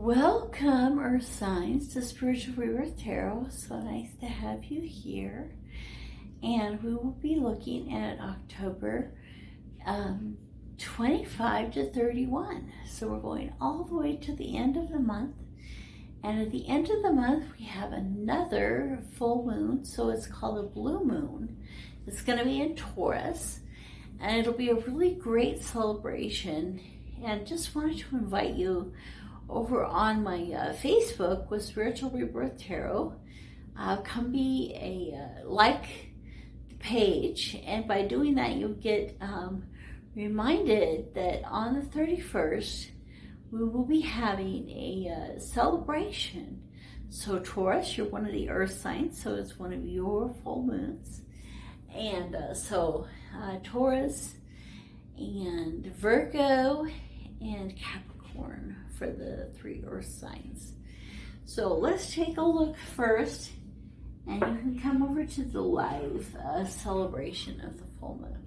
Welcome, Earth Signs, to Spiritual Rebirth Tarot. So nice to have you here. And we will be looking at October 25 to 31. So we're going all the way to the end of the month. And at the end of the month, we have another full moon. So it's called a blue moon. It's going to be in Taurus. And it'll be a really great celebration. And just wanted to invite you over on my Facebook with Spiritual Rebirth Tarot. Come be a like the page, and by doing that you'll get reminded that on the 31st we will be having a celebration. So Taurus, you're one of the earth signs, so it's one of your full moons. And Taurus and Virgo and Capricorn for the three earth signs. So let's take a look first, and you can come over to the live celebration of the full moon.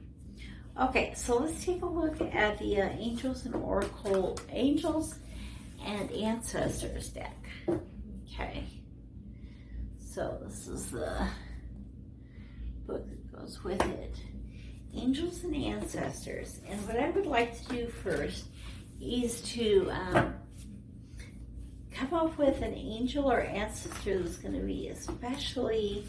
Okay, so let's take a look at the Angels and Oracle, Angels and Ancestors deck. Okay, so this is the book that goes with it. Angels and Ancestors. And what I would like to do first is to come up with an angel or ancestor that's going to be especially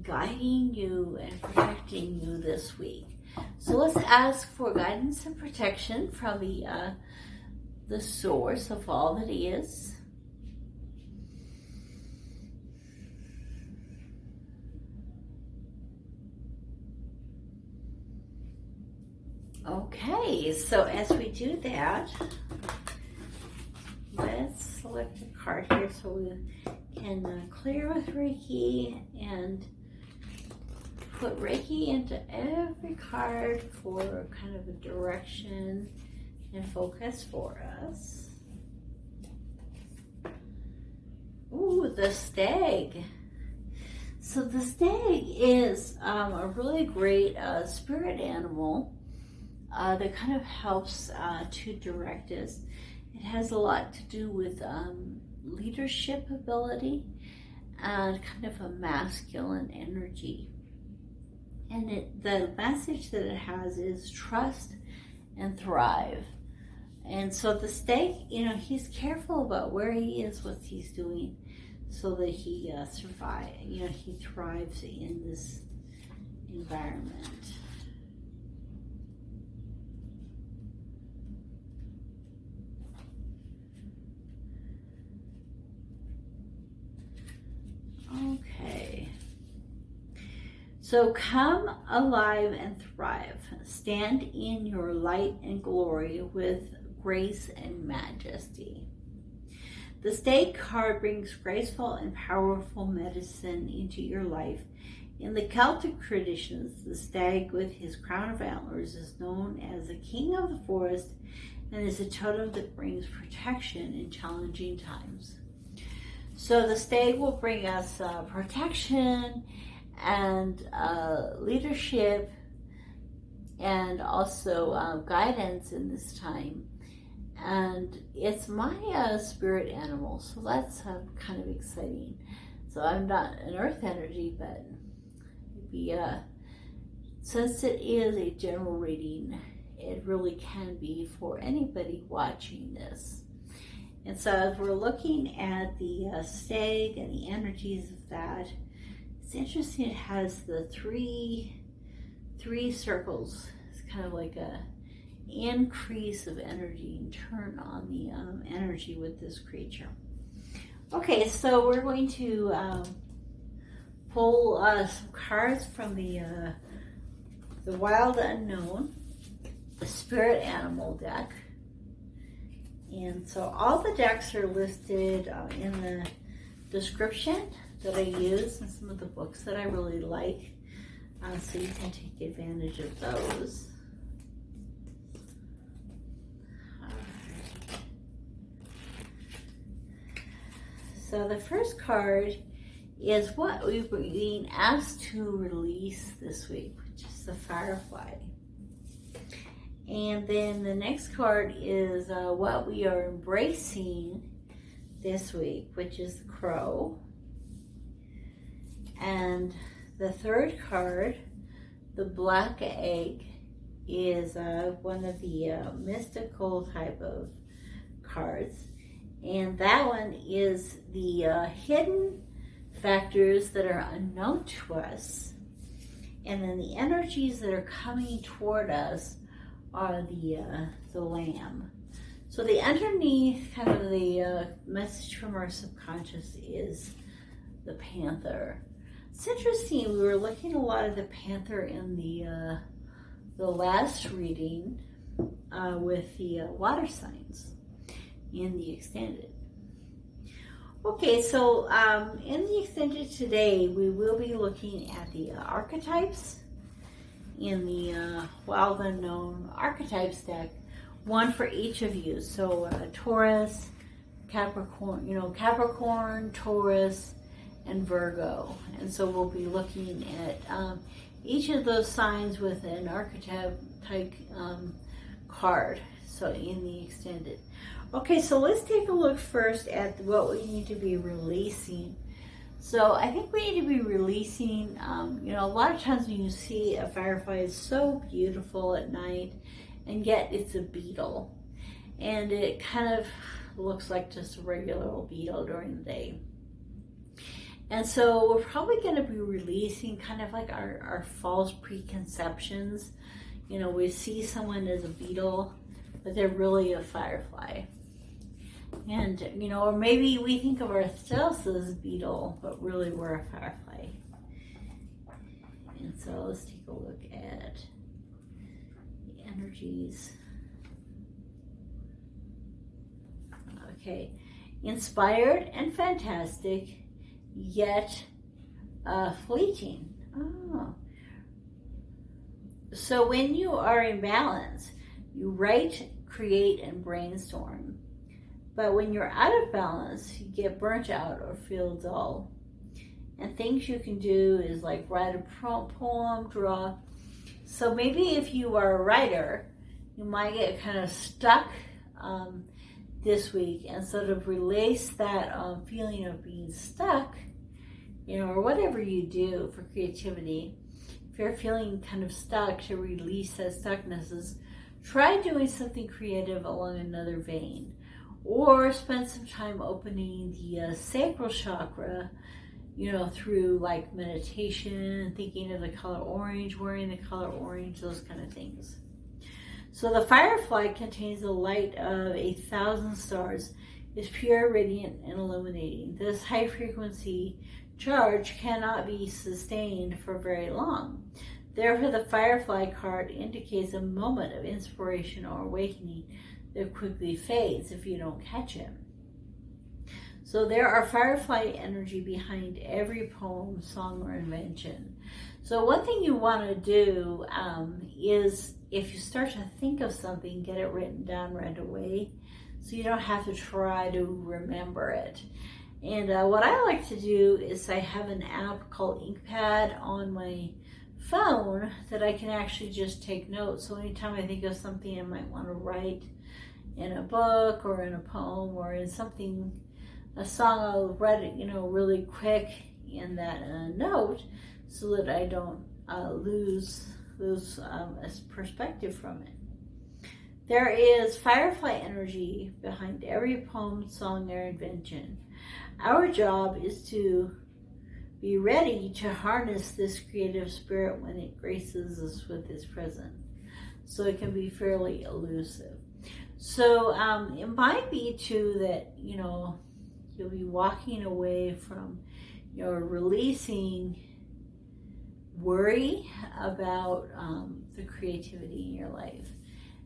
guiding you and protecting you this week. So let's ask for guidance and protection from the source of all that is. Okay, so as we do that, let's select a card here so we can clear with Reiki and put Reiki into every card for kind of a direction and focus for us. Ooh, the stag. So the stag is a really great spirit animal that kind of helps to direct us. It has a lot to do with leadership ability and kind of a masculine energy. And the message that it has is trust and thrive. And so the stag, he's careful about where he is, what he's doing, so that he survives. He thrives in this environment. Okay, so come alive and thrive. Stand in your light and glory with grace and majesty. The stag card brings graceful and powerful medicine into your life. In the Celtic traditions, the stag with his crown of antlers is known as the king of the forest and is a totem that brings protection in challenging times. So the stag will bring us protection and leadership and also guidance in this time. And it's my spirit animal, so that's kind of exciting. So I'm not an earth energy, but since it is a general reading, it really can be for anybody watching this. And so as we're looking at the stag and the energies of that, it's interesting. It has the three circles. It's kind of like a increase of energy and turn on the energy with this creature. Okay, so we're going to pull some cards from the Wild Unknown, the Spirit Animal deck. And so all the decks are listed in the description that I use and some of the books that I really like, so you can take advantage of those. Alright. So the first card is what we're being asked to release this week, which is the Firefly. And then the next card is what we are embracing this week, which is the Crow. And the third card, the Black Egg, is one of the mystical type of cards. And that one is the hidden factors that are unknown to us. And then the energies that are coming toward us are the Lamb. So the underneath kind of the message from our subconscious is the Panther. It's interesting, we were looking a lot at the Panther in the last reading with the water signs in the extended. Okay, so in the extended today, we will be looking at the archetypes in the Wild Unknown Archetypes deck, one for each of you. So Taurus, Capricorn, Capricorn, Taurus, and Virgo. And so we'll be looking at each of those signs with an archetype type card, so in the extended. Okay, so let's take a look first at what we need to be releasing. So I think we need to be releasing, a lot of times when you see a firefly, it's so beautiful at night, and yet it's a beetle. And it kind of looks like just a regular old beetle during the day. And so we're probably going to be releasing kind of like our false preconceptions. We see someone as a beetle, but they're really a firefly. And, or maybe we think of ourselves as a beetle, but really we're a firefly. And so let's take a look at the energies. Okay, inspired and fantastic, yet fleeting. Oh. So when you are in balance, you write, create, and brainstorm. But when you're out of balance, you get burnt out or feel dull. And things you can do is like write a poem, draw. So maybe if you are a writer, you might get kind of stuck this week and sort of release that feeling of being stuck, or whatever you do for creativity. If you're feeling kind of stuck, to release that stuckness is try doing something creative along another vein. Or spend some time opening the sacral chakra, through like meditation, thinking of the color orange, wearing the color orange, those kind of things. So the firefly contains the light of 1,000 stars, is pure, radiant, and illuminating. This high frequency charge cannot be sustained for very long. Therefore, the firefly card indicates a moment of inspiration or awakening that quickly fades if you don't catch it. So there are firefly energy behind every poem, song, or invention. So one thing you want to do is, if you start to think of something, get it written down right away, so you don't have to try to remember it. And what I like to do is I have an app called InkPad on my phone that I can actually just take notes. So anytime I think of something I might want to write in a book or in a poem or in something, a song, I'll write it, really quick in that note, so that I don't lose perspective from it. There is firefly energy behind every poem, song, or invention. Our job is to be ready to harness this creative spirit when it graces us with its presence. So it can be fairly elusive. So it might be too that, you'll be walking away from, releasing worry about the creativity in your life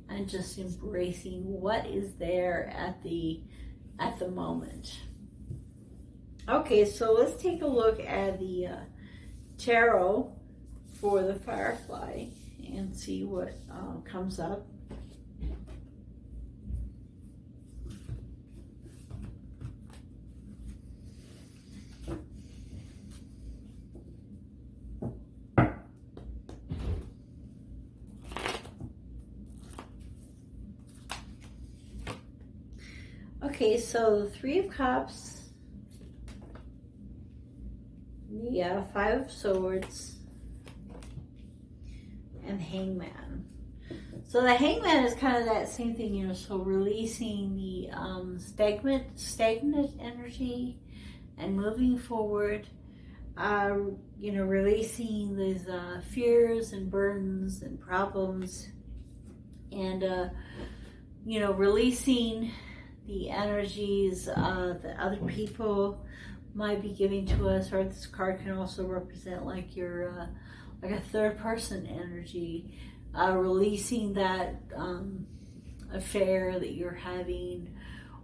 and just embracing what is there at the moment. Okay, so let's take a look at the tarot for the firefly and see what comes up. Okay, so the Three of Cups, the Five of Swords, and Hangman. So the Hangman is kind of that same thing, you know, so releasing the stagnant energy and moving forward, you know, releasing these fears and burdens and problems, and, you know, releasing the energies that other people might be giving to us. Or this card can also represent like your, like a third person energy, releasing that affair that you're having,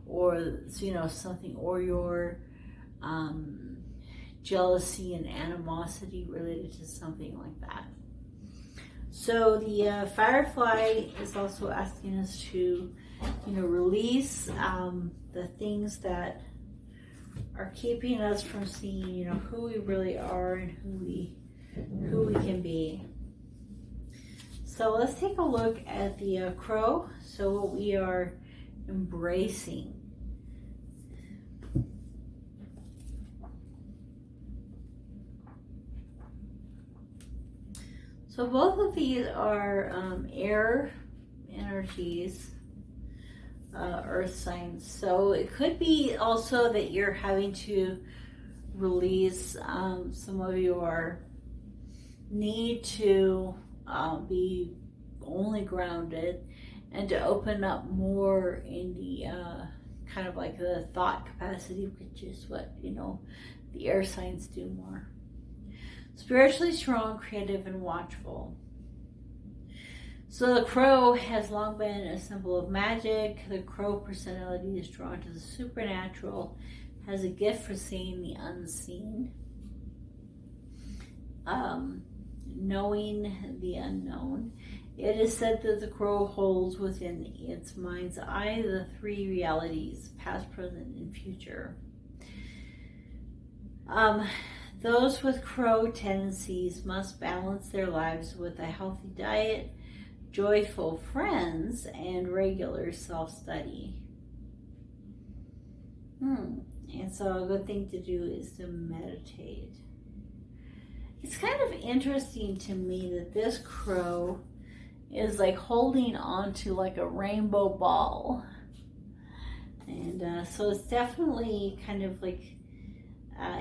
or, you know, something, or your jealousy and animosity related to something like that. So the Firefly is also asking us to, you know, release the things that are keeping us from seeing, you know, who we really are and who we can be. So let's take a look at the Crow. So what we are embracing. So both of these are air energies, earth signs. So it could be also that you're having to release some of your need to be only grounded, and to open up more in the kind of like the thought capacity, which is what, you know, the air signs do more. Spiritually strong, creative, and watchful. So the Crow has long been a symbol of magic. The Crow personality is drawn to the supernatural, has a gift for seeing the unseen, knowing the unknown. It is said that the Crow holds within its mind's eye the three realities, past, present, and future. Those with Crow tendencies must balance their lives with a healthy diet, joyful friends, and regular self-study. And so a good thing to do is to meditate. It's kind of interesting to me that this Crow is like holding on to like a rainbow ball. And so it's definitely kind of like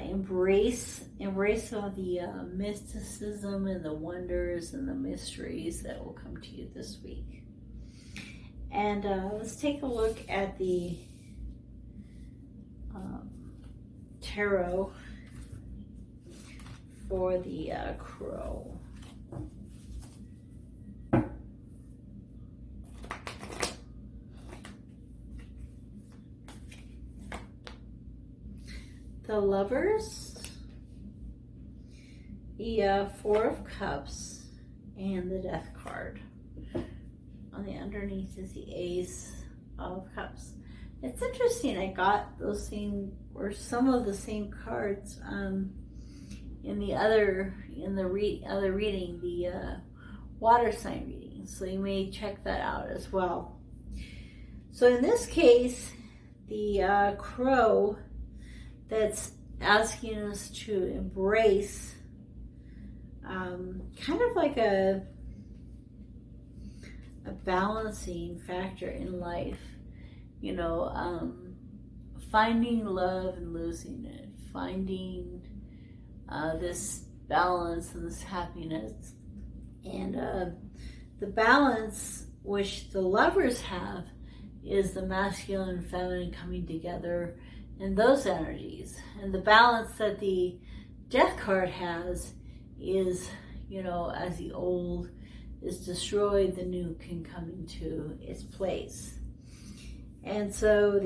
embrace some of the mysticism and the wonders and the mysteries that will come to you this week. And let's take a look at the tarot for the Crow. The Lovers, the Four of Cups, and the Death card. On the underneath is the Ace of Cups. It's interesting, I got those same, or some of the same cards in the other reading, the water sign reading. So you may check that out as well. So in this case, the Crow that's asking us to embrace kind of like a balancing factor in life, you know, finding love and losing it, finding this balance and this happiness. And the balance which the Lovers have is the masculine and feminine coming together, and those energies. And the balance that the Death card has is, you know, as the old is destroyed, the new can come into its place. And so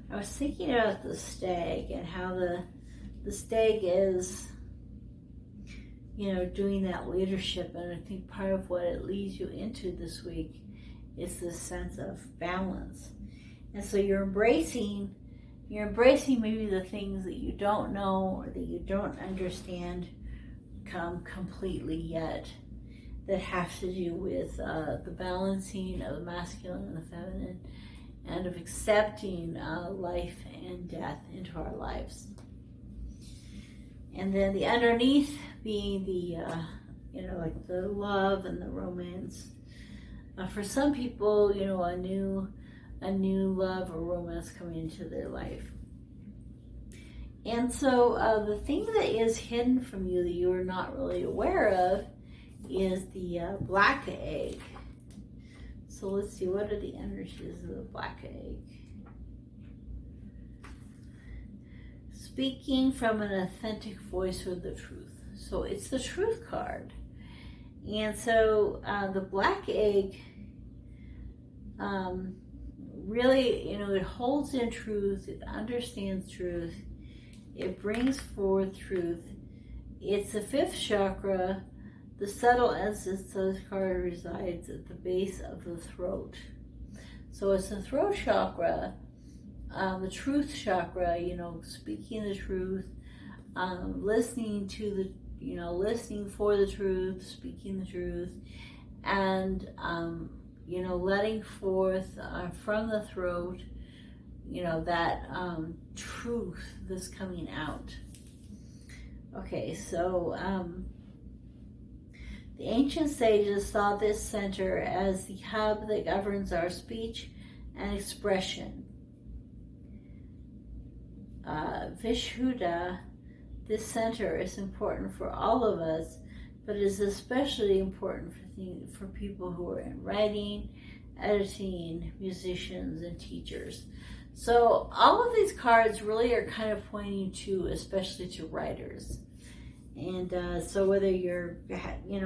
I was thinking about the stag and how the stag is, you know, doing that leadership. And I think part of what it leads you into this week is this sense of balance. And so you're embracing maybe the things that you don't know or that you don't understand completely yet, that have to do with the balancing of the masculine and the feminine, and of accepting life and death into our lives. And then the underneath being the, like the love and the romance. For some people, a new love or romance coming into their life. And so the thing that is hidden from you that you are not really aware of is the black egg. So let's see, what are the energies of the black egg? Speaking from an authentic voice or the truth. So it's the truth card. And so the black egg really, it holds in truth, it understands truth, it brings forth truth. It's the fifth chakra. The subtle essence of this card resides at the base of the throat. So it's the throat chakra, the truth chakra, speaking the truth, listening to the, listening for the truth, speaking the truth, and, letting forth from the throat, that truth that's coming out. Okay, so the ancient sages saw this center as the hub that governs our speech and expression. Vishuddha, this center is important for all of us, but is especially important for people who are in writing, editing, musicians, and teachers. So all of these cards really are kind of pointing to, especially to writers. And so whether you're, it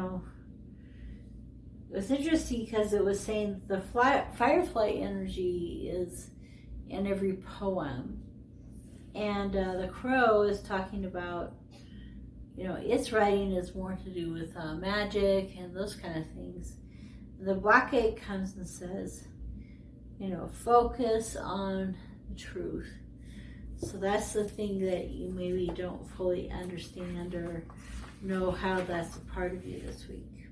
was interesting because it was saying the firefly energy is in every poem. And the crow is talking about, its writing is more to do with magic and those kind of things. And the black egg comes and says, focus on the truth. So that's the thing that you maybe don't fully understand or know how that's a part of you this week.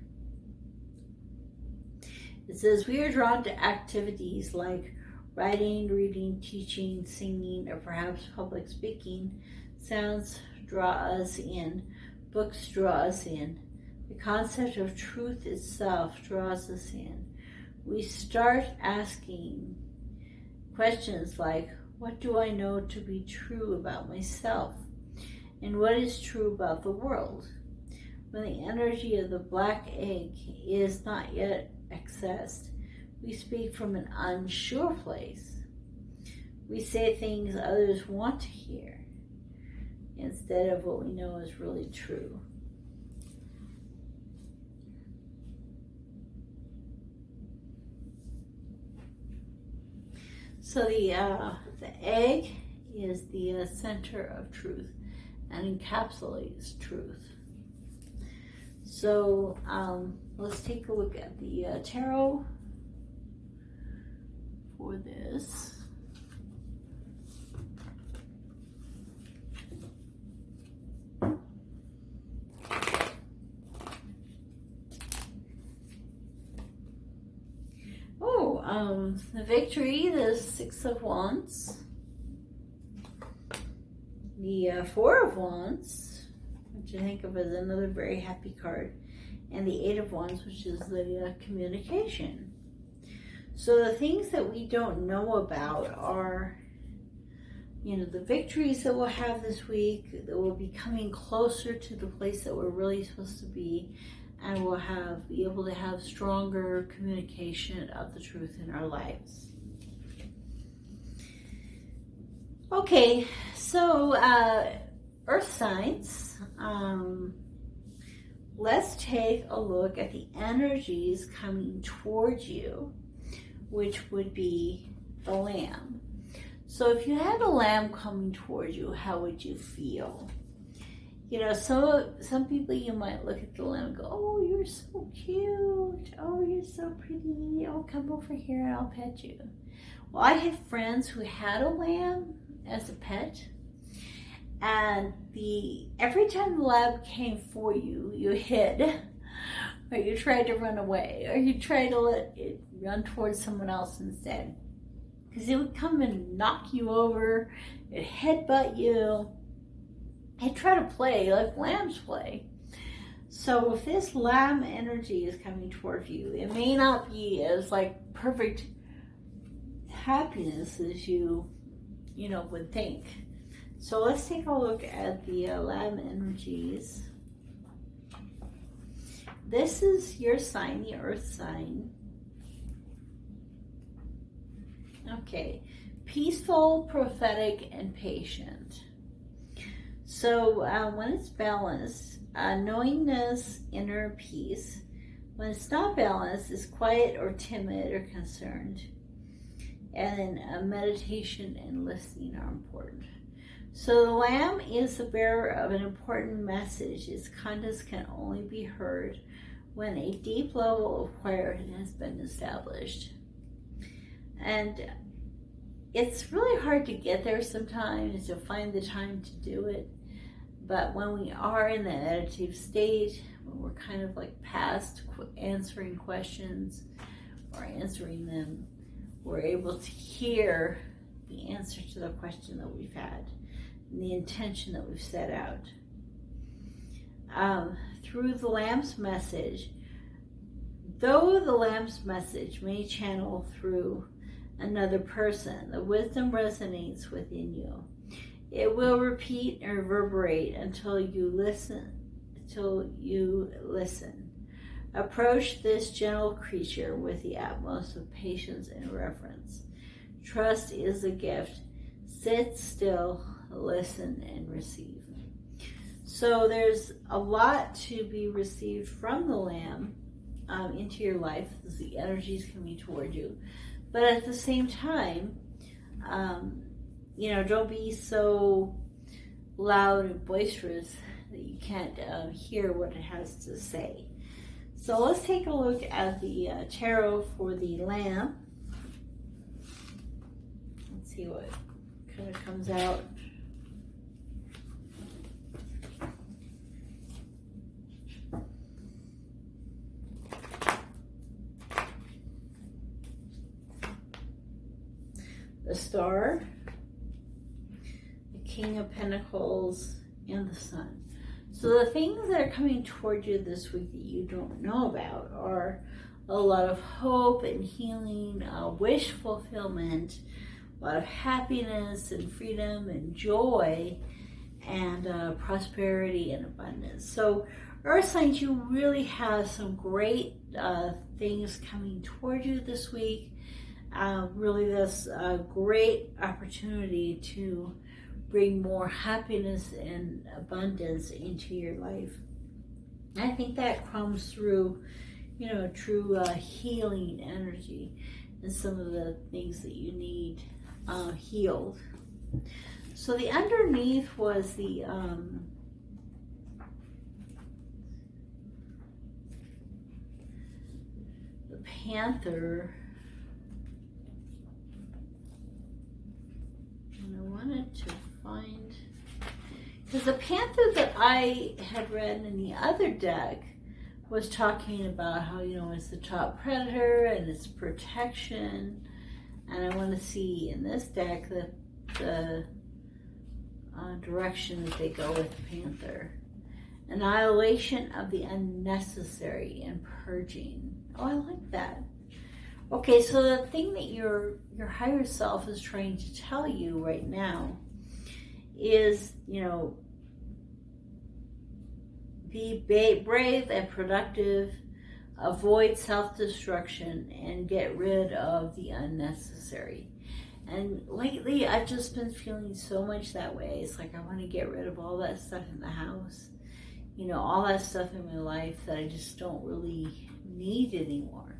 It says, we are drawn to activities like writing, reading, teaching, singing, or perhaps public speaking. Sounds draw us in. Books draw us in. The concept of truth itself draws us in. We start asking questions like, what do I know to be true about myself? And what is true about the world? When the energy of the black egg is not yet accessed, we speak from an unsure place. We say things others want to hear instead of what we know is really true. So the egg is the center of truth and encapsulates truth. So let's take a look at the tarot for this. The victory, the Six of Wands, the Four of Wands, which I think of as another very happy card, and the Eight of Wands, which is the communication. So the things that we don't know about are, the victories that we'll have this week, that we'll be coming closer to the place that we're really supposed to be, and we'll be able to have stronger communication of the truth in our lives. Okay, so Earth signs, let's take a look at the energies coming towards you, which would be the Lamb. So if you had a lamb coming towards you, how would you feel? Some people, you might look at the lamb and go, oh, you're so cute. Oh, you're so pretty. Oh, come over here and I'll pet you. Well, I had friends who had a lamb as a pet. And every time the lamb came for you, you hid. Or you tried to run away. Or you tried to let it run towards someone else instead. because it would come and knock you over, it'd headbutt you, it'd try to play like lambs play. So if this lamb energy is coming toward you, it may not be as like perfect happiness as you would think. So let's take a look at the lamb energies. This is your sign, the earth sign. Okay, peaceful, prophetic, and patient. So when it's balanced, knowingness, inner peace. When it's not balanced, it's quiet or timid or concerned. And then meditation and listening are important. So the lamb is the bearer of an important message. Its contents can only be heard when a deep level of clarity has been established. And it's really hard to get there sometimes, to find the time to do it. But when we are in the meditative state, when we're kind of like past answering questions or answering them, we're able to hear the answer to the question that we've had and the intention that we've set out. Through the lamb's message, though the lamb's message may channel through another person, the wisdom resonates within you. It will repeat and reverberate until you listen. Approach this gentle creature with the utmost of patience and reverence. Trust is a gift. Sit still, listen, and receive. So there's a lot to be received from the lamb into your life as the energy is coming toward you. But at the same time, don't be so loud and boisterous that you can't hear what it has to say. So let's take a look at the tarot for the lamb. Let's see what kind of comes out. The Star, the King of Pentacles, and the Sun. So the things that are coming toward you this week that you don't know about are a lot of hope and healing, wish fulfillment, a lot of happiness and freedom and joy, and prosperity and abundance. So Earth signs, you really have some great things coming toward you this week. Really this great opportunity to bring more happiness and abundance into your life. And I think that comes through, true healing energy and some of the things that you need healed. So the underneath was the panther. And I wanted to find, because the panther that I had read in the other deck was talking about how, it's the top predator and its protection. And I want to see in this deck the direction that they go with the panther. Annihilation of the unnecessary and purging. Oh, I like that. Okay, so the thing that your higher self is trying to tell you right now is, be brave and productive, avoid self-destruction, and get rid of the unnecessary. And lately, I've just been feeling so much that way. It's like I want to get rid of all that stuff in the house, all that stuff in my life that I just don't really need anymore.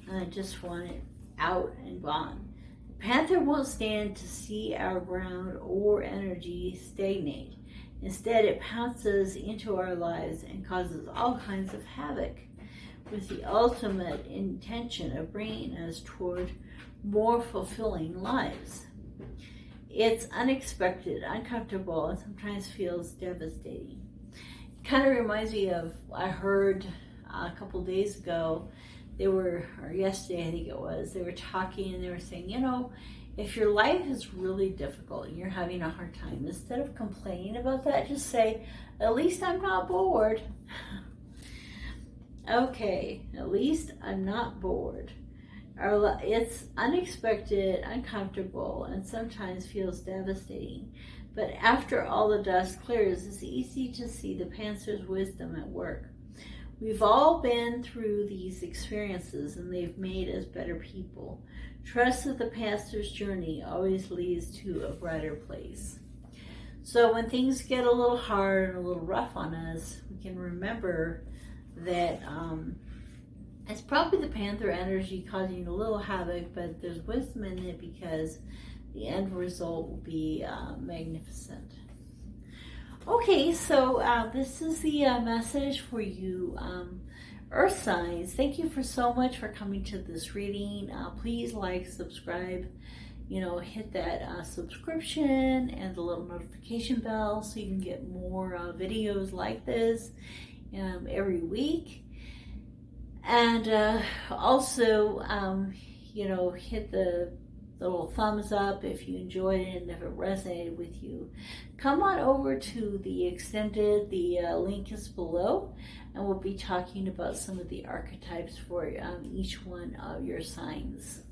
And I just want it out and gone. The panther won't stand to see our ground or energy stagnate. Instead, it pounces into our lives and causes all kinds of havoc, with the ultimate intention of bringing us toward more fulfilling lives. It's unexpected, uncomfortable, and sometimes feels devastating. It kind of reminds me of, I heard a couple days ago, or yesterday I think it was, they were talking and they were saying, If your life is really difficult and you're having a hard time, instead of complaining about that, just say, at least I'm not bored. Okay, at least I'm not bored. It's unexpected, uncomfortable, and sometimes feels devastating. But after all the dust clears, it's easy to see the Panther's wisdom at work. We've all been through these experiences, and they've made us better people. Trust that the Panther's journey always leads to a brighter place. So when things get a little hard and a little rough on us, we can remember that it's probably the Panther energy causing a little havoc, but there's wisdom in it because the end result will be magnificent. Okay, so this is the message for you, Earth signs. Thank you so much for coming to this reading. Please like, subscribe, hit that subscription and the little notification bell so you can get more videos like this every week. And also, hit the little thumbs up if you enjoyed it and if it resonated with you. Come on over to the extended, the link is below, and we'll be talking about some of the archetypes for each one of your signs.